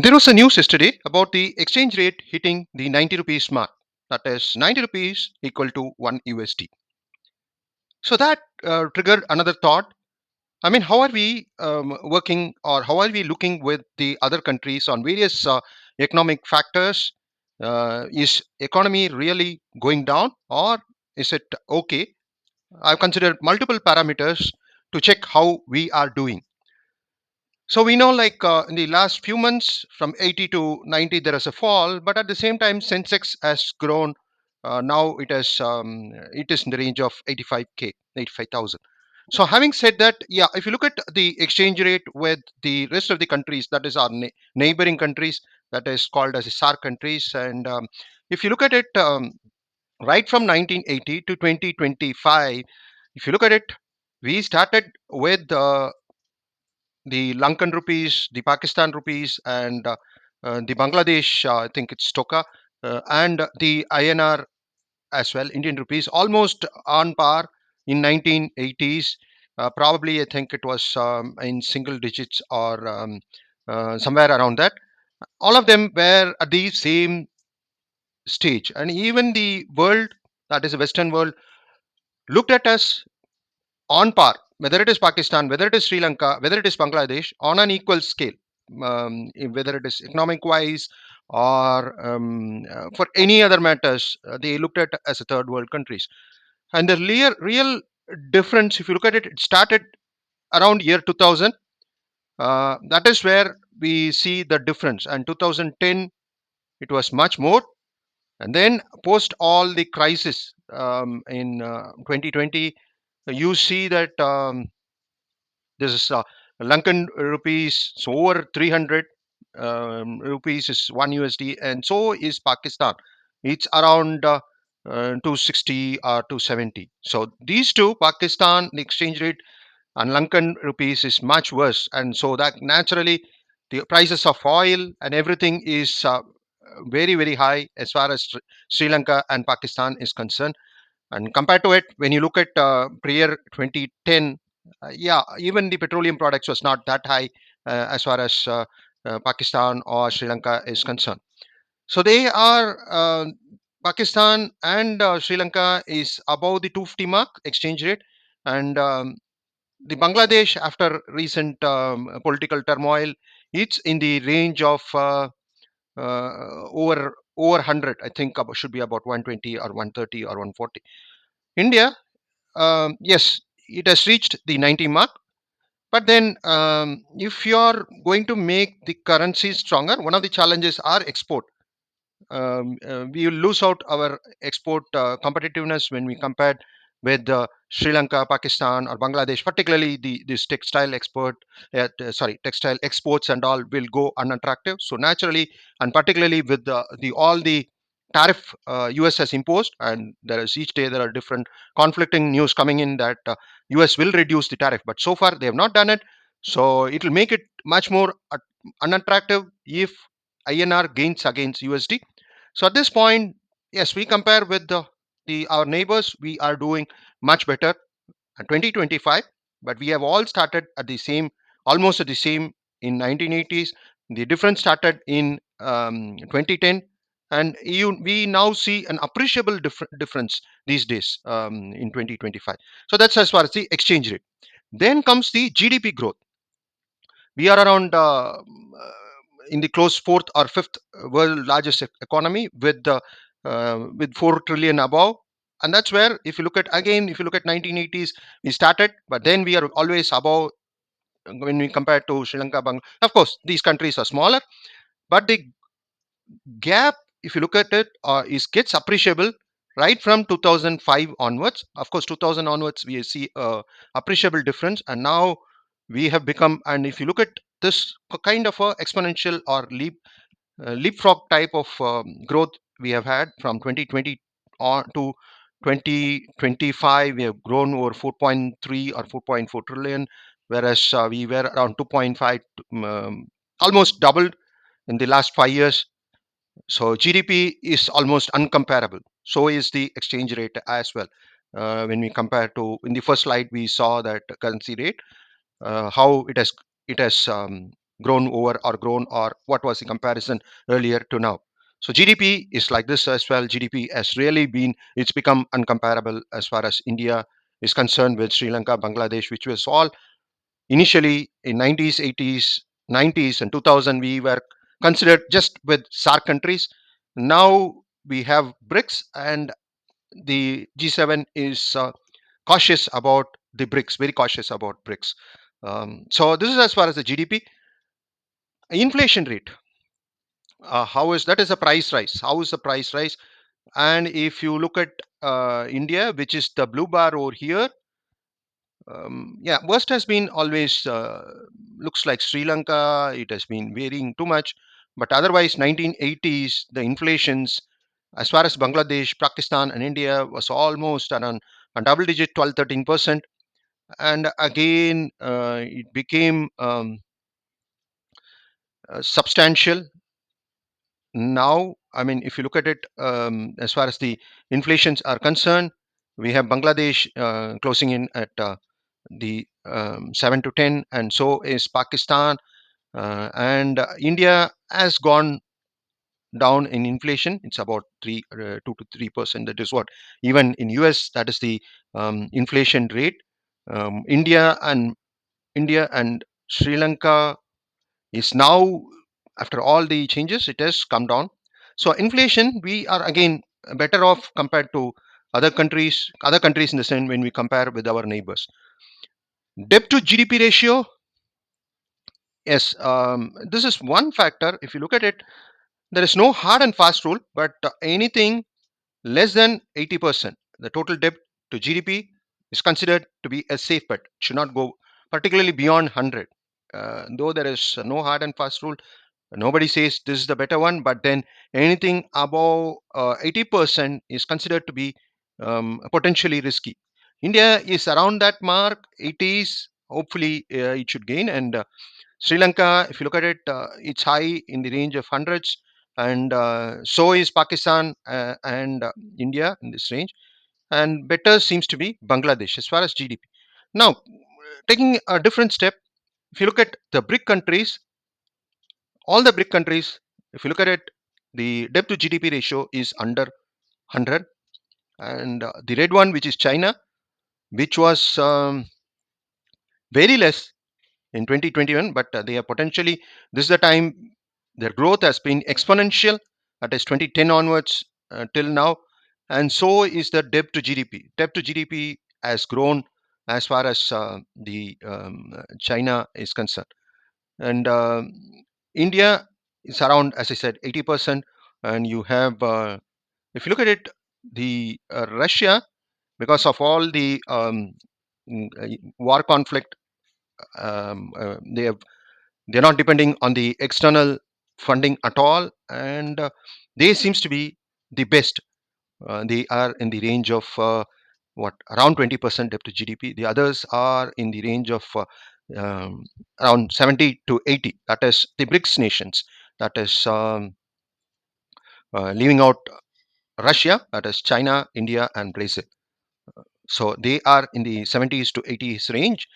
There was a news yesterday about the exchange rate hitting the 90 rupees mark. That is 90 rupees equal to 1 USD. So that triggered another thought. I mean, how are we working or how are we looking with the other countries on various economic factors? Is economy really going down or is it okay? I've considered multiple parameters to check how we are doing. So we know, like in the last few months, from 80 to 90, there is a fall, but at the same time, Sensex has grown. Now it is in the range of 85k, 85,000. So having said that, yeah, if you look at the exchange rate with the rest of the countries, that is our neighboring countries, that is called as SAARC countries, and if you look at it right from 1980 to 2025, if you look at it, we started with the Lankan rupees, the Pakistan rupees, and the Bangladesh, I think it's Toka, and the INR as well, Indian rupees, almost on par in 1980s. Probably, I think it was in single digits or somewhere around that. All of them were at the same stage, and even the world, that is the Western world, looked at us on par, whether it is Pakistan, whether it is Sri Lanka, whether it is Bangladesh, on an equal scale, whether it is economic wise or for any other matters, they looked at as a third world countries. And the real difference, if you look at it, it started around year 2000. That is where we see the difference. And 2010, it was much more. And then post all the crisis in 2020, you see that this is Lankan rupees, so over 300 rupees is 1 USD, and so is Pakistan. It's around 260 or 270. So these two, Pakistan, the exchange rate, and Lankan rupees is much worse, and so that naturally the prices of oil and everything is very high as far as Sri Lanka and Pakistan is concerned. And compared to it, when you look at prior 2010, yeah, even the petroleum products was not that high as far as Pakistan or Sri Lanka is concerned. So they are Pakistan and Sri Lanka is above the 250 mark exchange rate, and the Bangladesh, after recent political turmoil, it's in the range of over 100. I think should be about 120 or 130 or 140. India, yes, it has reached the 90 mark. But then, if you are going to make the currency stronger, one of the challenges are export. We will lose out our export competitiveness when we compare with Sri Lanka, Pakistan, or Bangladesh. Particularly, this textile export, textile exports and all will go unattractive. So naturally, and particularly with the all the tariff US has imposed, and there is each day there are different conflicting news coming in that US will reduce the tariff, but so far they have not done it. So it will make it much more unattractive if INR gains against USD. So at this point, yes, we compare with the our neighbors, we are doing much better at 2025, but we have all started at the same, almost at the same in 1980s. The difference started in 2010, and we now see an appreciable difference these days in 2025. So that's as far as the exchange rate. Then comes the GDP growth. We are around in the close fourth or fifth world largest economy with 4 trillion above. And that's where, if you look at again, if you look at 1980s, we started, but then we are always above when we compare to Sri Lanka, Bangladesh. Of course, these countries are smaller, but the gap, if you look at it, is gets appreciable right from 2005 onwards. Of course, 2000 onwards, we see a appreciable difference, and now we have become. And if you look at this kind of a exponential or leapfrog type of growth we have had from 2020 on to 2025, we have grown over 4.3 or 4.4 trillion, whereas we were around 2.5, almost doubled in the last 5 years. So GDP is almost uncomparable. So is the exchange rate as well. When we compare to, in the first slide, we saw that currency rate, how it has grown over or grown, or what was the comparison earlier to now. So GDP is like this as well. GDP has really been, it's become uncomparable as far as India is concerned with Sri Lanka, Bangladesh, which was all initially in 90s, 80s, 90s, and 2000 we were considered just with SARC countries. Now we have BRICS, and the G7 is cautious about the BRICS, very cautious about BRICS. So this is as far as the GDP. Inflation rate, how is that, is a price rise, how is the price rise? And if you look at India, which is the blue bar over here, yeah, worst has been always looks like Sri Lanka. It has been varying too much, but otherwise 1980s the inflations as far as Bangladesh, Pakistan, and India was almost around a double digit 12-13%. And again it became substantial now. I mean, if you look at it, as far as the inflations are concerned, we have Bangladesh closing in at the 7 to 10, and so is Pakistan. And India has gone down in inflation. It's about 2 to 3%. That is what, even in US, that is the inflation rate. India and Sri Lanka is now, after all the changes, it has come down. So inflation, we are again better off compared to other countries in the sense when we compare with our neighbors. Debt to GDP ratio, yes, this is one factor. If you look at it, there is no hard and fast rule, but anything less than 80%, the total debt to GDP is considered to be a safe bet. It should not go particularly beyond 100. Though there is no hard and fast rule, nobody says this is the better one, but then anything above 80% is considered to be potentially risky. India is around that mark, 80s. Hopefully, it should gain. And Sri Lanka, if you look at it, it's high in the range of hundreds, and so is Pakistan and India in this range. And better seems to be Bangladesh as far as GDP. Now, taking a different step, if you look at the BRIC countries, all the BRIC countries, if you look at it, the debt to GDP ratio is under 100. And the red one, which is China, which was very less in 2021, but they are potentially, this is the time their growth has been exponential, that is 2010 onwards till now. And so is the debt to GDP. Debt to GDP has grown as far as the China is concerned. And India is around, as I said, 80%. And you have, if you look at it, the Russia, because of all the war conflict, they have, they're not depending on the external funding at all, and they seems to be the best. They are in the range of what, around 20% debt to GDP. The others are in the range of around 70 to 80. That is the BRICS nations. That is leaving out Russia. That is China, India, and Brazil. So they are in the 70s to 80s range,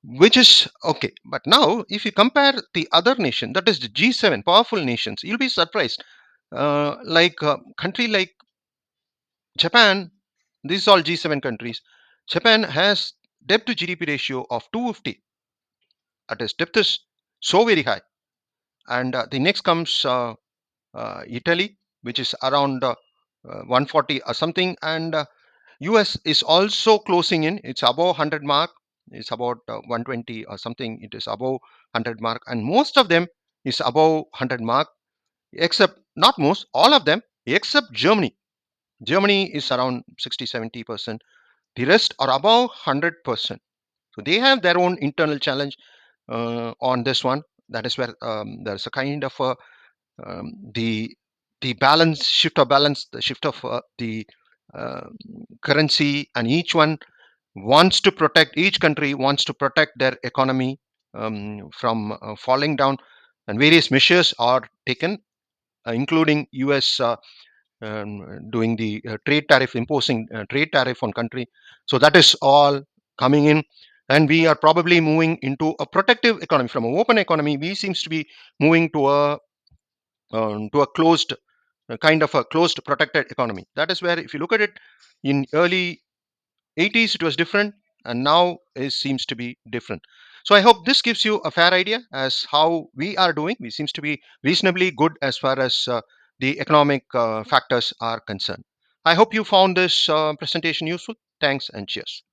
which is okay. But now, if you compare the other nation, that is the G7 powerful nations, you'll be surprised. Like country like Japan, these are all G7 countries. Japan has debt to GDP ratio of 250. That is, debt is so very high. And the next comes Italy, which is around 140 or something. And US is also closing in. It's above 100 mark. It's about 120 or something. It is above 100 mark. And most of them is above 100 mark, except, not most, all of them, except Germany. Germany is around 60, 70%. The rest are above 100%. So they have their own internal challenge on this one. That is where there's a kind of the balance, shift of balance, the shift of the uh, currency, and each one wants to protect, each country wants to protect their economy from falling down, and various measures are taken, including US doing the trade tariff, imposing trade tariff on country. So that is all coming in. and we are probably moving into a protective economy. From an open economy, we seems to be moving to a closed kind of a closed protected economy. That is where, if you look at it, in early 80s it was different, and now it seems to be different. So I hope this gives you a fair idea as how we are doing. We seems to be reasonably good as far as the economic factors are concerned. I hope you found this presentation useful. Thanks and cheers.